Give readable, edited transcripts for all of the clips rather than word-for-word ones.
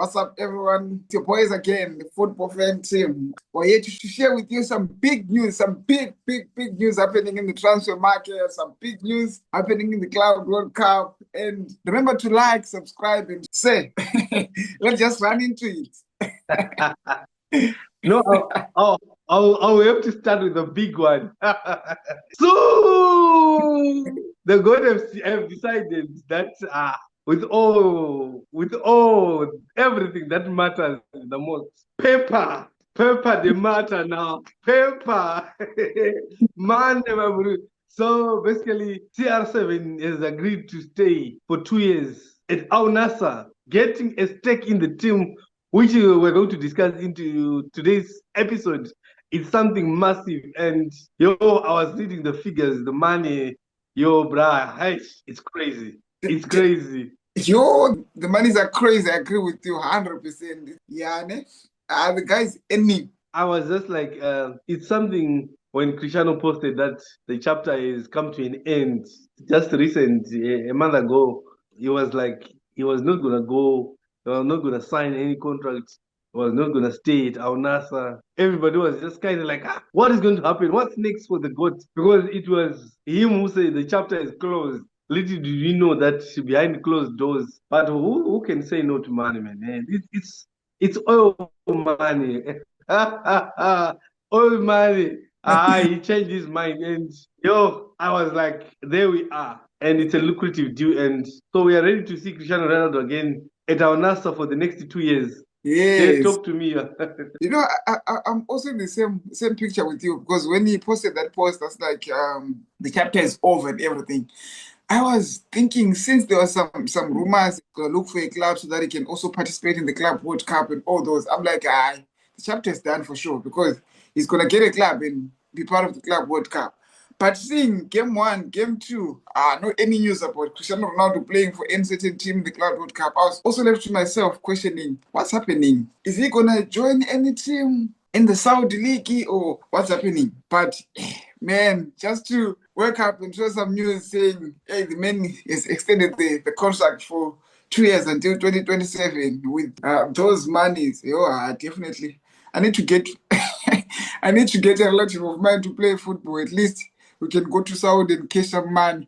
What's up, everyone? It's your boys again, the football fan team. We're here to share with you some big news, some big news happening in the transfer market, some big news happening in the Club World Cup. And remember to like, subscribe, and say, let's just run into it. No, I'll have to start with the big one. So the God have decided that with all everything that matters the most, paper they matter now. Paper, man, so basically CR7 has agreed to stay for 2 years at Al Nassr, getting a stake in the team, which we're going to discuss into today's episode. It's something massive. And I was reading the figures, the money, bruh, hey, it's crazy. It's crazy. The monies are crazy. I agree with you 100%. Yeah, the guy's ending. I was just like, it's something when Cristiano posted that the chapter has come to an end. Just recent, a month ago, he was like, he was not going to go. He was not going to sign any contract. He was not going to stay at Al Nassr. Everybody was just kind of like, what is going to happen? What's next for the GOAT? Because it was him who said the chapter is closed. Little did we know that behind closed doors. But who can say no to money, man? It's all money. All money. He changed his mind. And I was like, there we are. And it's a lucrative deal. And so we are ready to see Cristiano Ronaldo again at Al Nassr for the next 2 years. Yes. Talk to me. I'm also in the same picture with you, because when he posted that post, that's like the chapter is over and everything. I was thinking, since there was some rumors, look for a club so that he can also participate in the Club World Cup and all those. I'm like, the chapter is done for sure, because he's gonna get a club and be part of the Club World Cup. But seeing game 1, game 2, not any news about Cristiano Ronaldo playing for any certain team in the Club World Cup, I was also left to myself questioning, what's happening? Is he gonna join any team in the Saudi League or what's happening? But man, just to wake up and show some news saying, hey, the man has extended the contract for 2 years until 2027 with those monies. Definitely. I need to get I need to get a relative of mine to play football. At least we can go to Saudi and cash some money.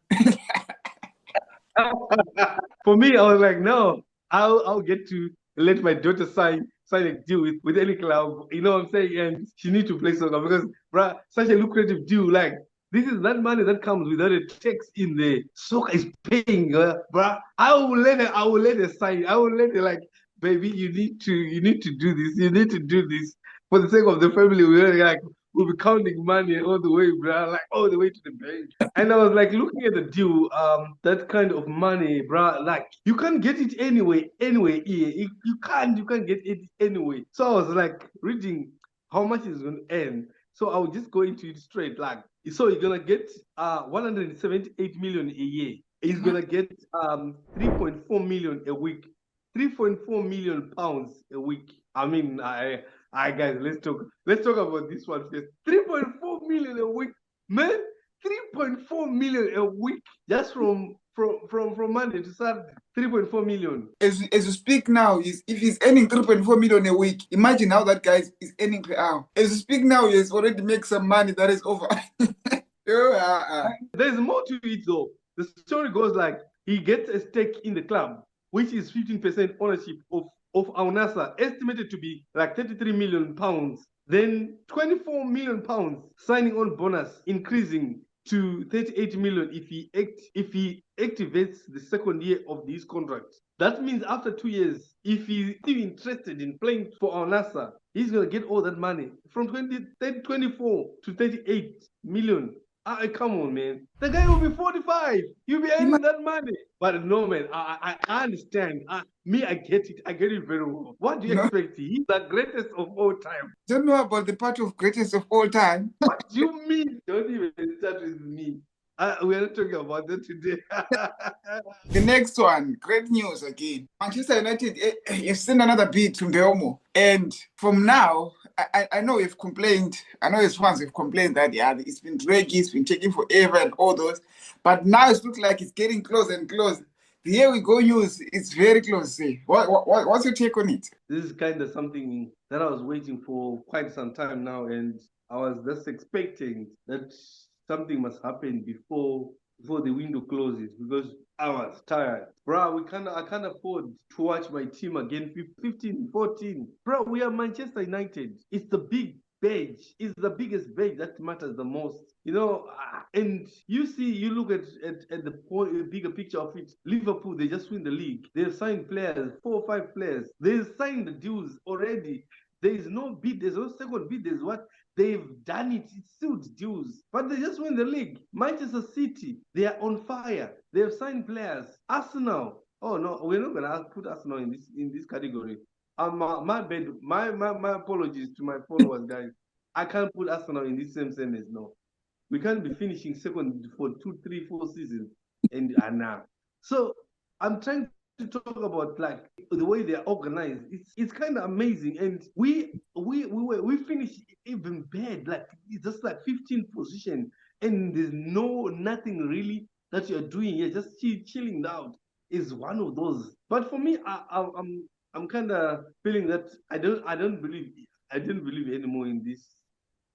For me, I was like, no, I'll get to let my daughter sign a deal with any club. You know what I'm saying? And she needs to play soccer because, bruh, such a lucrative deal. Like, this is that money that comes without a tax in the soccer is paying, bruh. I will let her sign. I will let her, like, baby, you need to do this. You need to do this for the sake of the family. We'll be counting money all the way, bruh, like all the way to the bank. And I was like looking at the deal, that kind of money, bruh, like you can't get it anyway here. You can't get it anyway. So I was like reading how much it's going to earn. So I will just go into it straight. Like, so you're gonna get 178 million a year. He's gonna get 3.4 million a week, 3.4 million pounds a week. I mean, guys, let's talk about this one first. 3.4 million a week, man. 3.4 million a week just from Monday to Saturday. 3.4 million. As you speak now, if he's earning 3.4 million a week, imagine how that guy is earning per hour. As you speak now, he has already made some money that is over. There's more to it though. The story goes like he gets a stake in the club, which is 15% ownership of Al Nassr, estimated to be like 33 million pounds. Then 24 million pounds signing on bonus, increasing to 38 million if he activates the second year of this contract. That means after 2 years, if he's still interested in playing for Al Nassr, he's gonna get all that money from 24 to 38 million. Come on, man. The guy will be 45. You'll be earning that money. But no, man, I understand. I get it. I get it very well. What do you expect? He's the greatest of all time. Don't know about the part of greatest of all time. What do you mean? Don't even start with me. We're not talking about that today. The next one, great news again. Manchester United, you've seen another bid from Belmo. And from now, I know you've complained. I know his fans have complained that, it's been draggy, it's been taking forever and all those. But now it looks like it's getting closer and closer. Here we go news. It's very close. Eh? What's your take on it? This is kind of something that I was waiting for quite some time now, and I was just expecting that something must happen before the window closes because I was tired. Bro, I can't afford to watch my team again 15, 14. Bro, we are Manchester United. It's the big badge. It's the biggest badge that matters the most. And you look at the bigger picture of it. Liverpool, they just win the league. They've signed players, 4 or 5 players. They've signed the deals already. There is no bid, there's no second bid, there's what? They've done it. It's sealed deals. But they just win the league. Manchester City, they are on fire. They have signed players. Arsenal. Oh no, we're not gonna put Arsenal in this category. My bad. My apologies to my followers, guys. I can't put Arsenal in this same sentence. No, we can't be finishing second for 2, 3, 4 seasons and now. So I'm trying to talk about like the way they are organized. It's kind of amazing, and we finished even bad, like it's just like 15th position, and there's nothing really that you're doing. You're just chilling out. Is one of those. But for me, I'm kind of feeling that I didn't believe anymore in this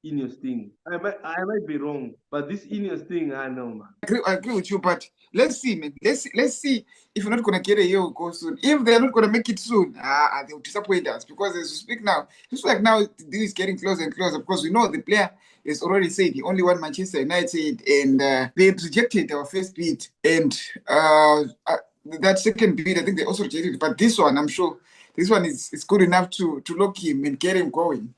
Ineos thing. I might be wrong, but this Ineos thing, I know, man. I agree with you, but let's see, man. Let's see if we're not gonna get a year go soon. If they're not gonna make it soon, they'll disappoint us because as we speak now, just like now, the deal is getting closer and closer because we know the player has already said he only want Manchester United, and they rejected our first bid, and that second bid, I think they also rejected. But this one, I'm sure, this one is good enough to lock him and get him going.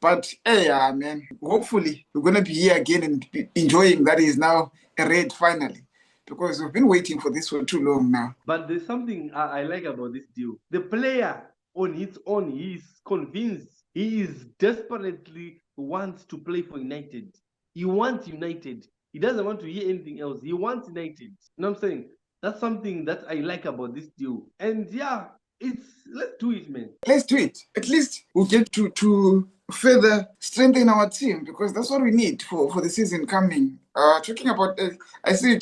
But hey, man, hopefully we're gonna be here again and be enjoying that is now a red finally, because we've been waiting for this for too long now. But there's something I like about this deal. The player on his own, he's convinced. He is desperately wants to play for United. He wants United. He doesn't want to hear anything else. He wants United. You know what I'm saying? That's something that I like about this deal. And yeah, let's do it, man. Let's do it. At least we'll get to further strengthen our team because that's what we need for the season coming. Talking about, I see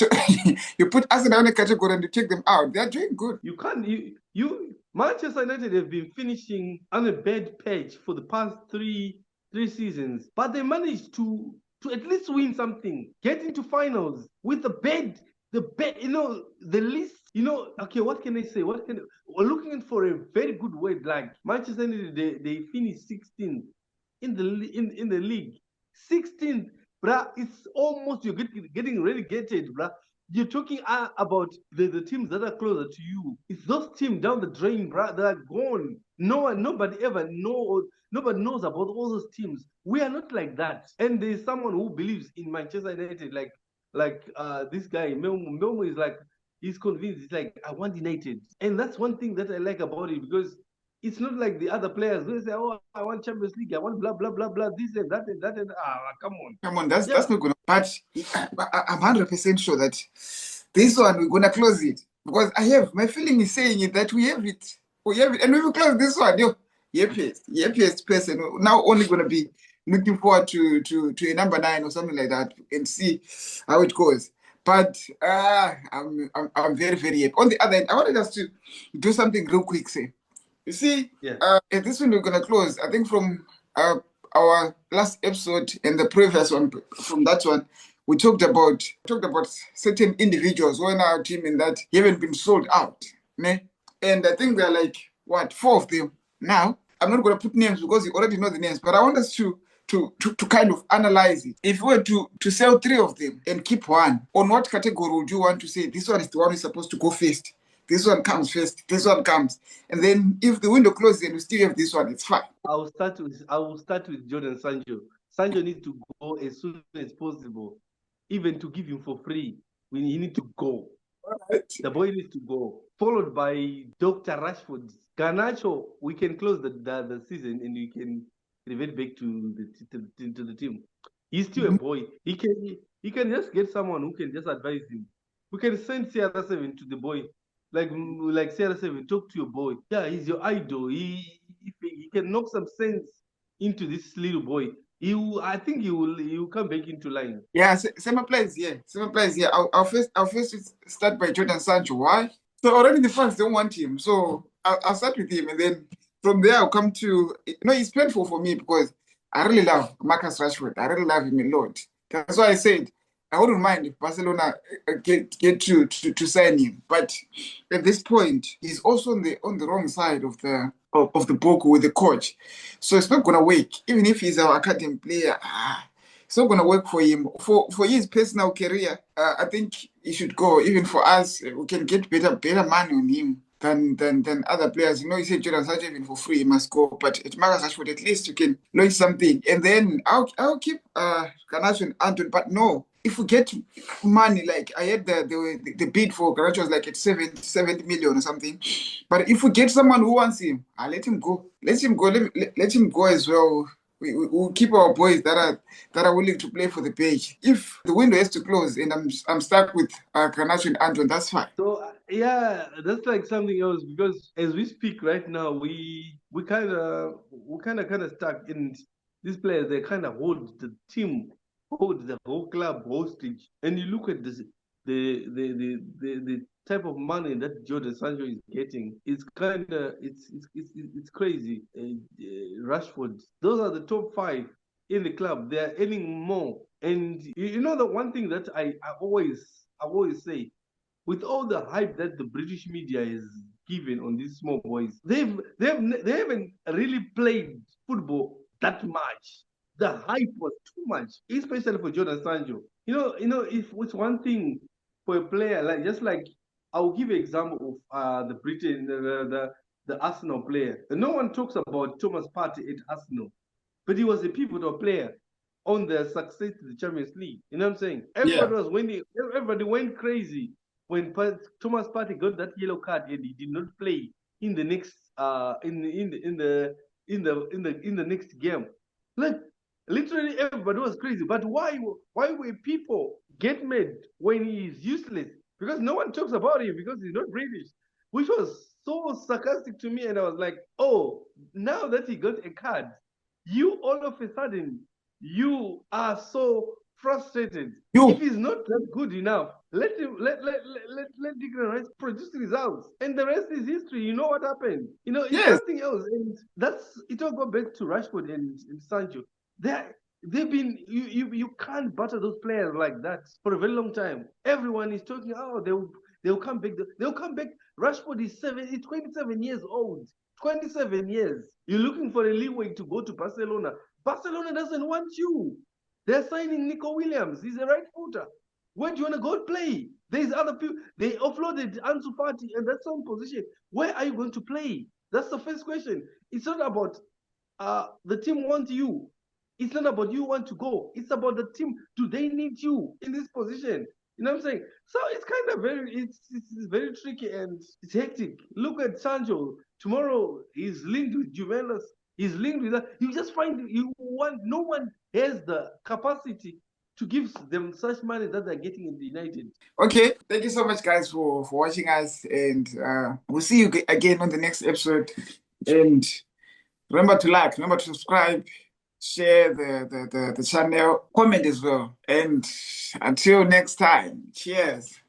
you put Arsenal in a category and you take them out. They're doing good. You can't. You Manchester United have been finishing on a bad patch for the past three seasons, but they managed to at least win something, get into finals with the bad, the least. Okay, what can I say? We're looking for a very good word. Like Manchester United, they finished 16th in the league. 16th, bruh. It's almost you're getting relegated, bruh. You're talking about the teams that are closer to you. It's those teams down the drain, bruh. They are gone. Nobody knows about all those teams. We are not like that. And there's someone who believes in Manchester United, like this guy Melmo is like, he's convinced. He's like, I want United, and that's one thing that I like about it because it's not like the other players who say, oh, I want Champions League, I want blah blah blah blah, this and that and that, and come on, that's not gonna. But I'm 100% sure that this one we're gonna close it because I have my feeling is saying it that we have it, and we will close this one. Happiest person now only gonna be looking forward to a number 9 or something like that and see how it goes. But I'm very very happy. On the other hand, I wanted us to do something real quick. Say, you see, at this one we're gonna close. I think from our last episode and the previous one, from that one, we talked about certain individuals who are in our team and that haven't been sold out. Ne? And I think there are like 4 of them now. I'm not gonna put names because you already know the names, but I want us to kind of analyze it. If we were to sell 3 of them and keep 1, on what category would you want to say this one is the one who's supposed to go first? This one comes first, this one comes. And then if the window closes and we still have this one, it's fine. I will start with Jordan Sancho. Sancho needs to go as soon as possible. Even to give him for free, he need to go. Right. The boy needs to go. Followed by Dr. Rashford. Garnacho, we can close the season and we can revert back to the team. He's still a boy. He can just get someone who can just advise him. We can send CR7 to the boy. Like CR7, talk to your boy. Yeah, he's your idol. He can knock some sense into this little boy. I think he will come back into line. Yeah, same applies. Yeah, I'll first start by Jordan Sancho. Why? So already the fans don't want him. So I'll start with him, and then from there I'll come to. It's painful for me because I really love Marcus Rashford. I really love him a lot. That's why I said I wouldn't mind if Barcelona get to sign him. But at this point, he's also on the wrong side of the book with the coach. So it's not gonna work. Even if he's our academy player, it's not gonna work for him. For his personal career, I think he should go. Even for us, we can get better money on him than other players. You said Jordan Sancho even for free, he must go. But at Marcus Rashford, at least you can launch something. And then I'll keep Garnacho and Anton. But no, if we get money, like I had the bid for Garnacho was like at 70 million or something. But if we get someone who wants him, I'll let him go. Let him go. Let him go as well. We'll keep our boys that are willing to play for the page. If the window has to close and I'm stuck with Garnacho and Anton, that's fine. So yeah, that's like something else because as we speak right now, we kind of stuck in these players. They kind of hold the team, hold the whole club hostage. And you look at this, the type of money that Jordan Sancho is getting. It's kind of it's crazy. Rashford, those are the top five in the club. They are earning more. And you know the one thing that I always say, with all the hype that the British media is given on these small boys, they haven't really played football that much. The hype was too much, especially for Jordan Sancho. If it's one thing for a player like I'll give you an example of the Britain the Arsenal player. And no one talks about Thomas Partey at Arsenal, but he was a pivotal player on their success to the Champions League. You know what I'm saying? Yeah. Everybody went crazy when Thomas Partey got that yellow card and he did not play in the next in the next game. Like literally everybody was crazy. But why were people get mad when he is useless? Because no one talks about him because he's not British, which was so sarcastic to me. And I was like, oh, now that he got a card, you all of a sudden you are so frustrated. If he's not that good enough, let Declan Rice produce results, and the rest is history. You know what happened. It's Yes. nothing else, and that's it. All go back to Rashford and Sancho. They've been you can't butter those players like that for a very long time. Everyone is talking. Oh, they'll come back. They'll come back. Rashford is 27 years old. 27 years. You're looking for a leeway to go to Barcelona. Barcelona doesn't want you. They're signing Nico Williams. He's a right footer. Where do you want to go play? There's other people. They offloaded Ansu Fati in that same position. Where are you going to play? That's the first question. It's not about the team wants you. It's not about you want to go. It's about the team. Do they need you in this position? You know what I'm saying? So it's kind of it's very tricky and it's hectic. Look at Sancho. Tomorrow he's linked with Juventus. He's linked with that. You just find no one has the capacity to give them such money that they're getting in the United. Okay. Thank you so much, guys, for watching us, and we'll see you again on the next episode. And remember to like, remember to subscribe, share the channel, comment as well. And until next time, cheers.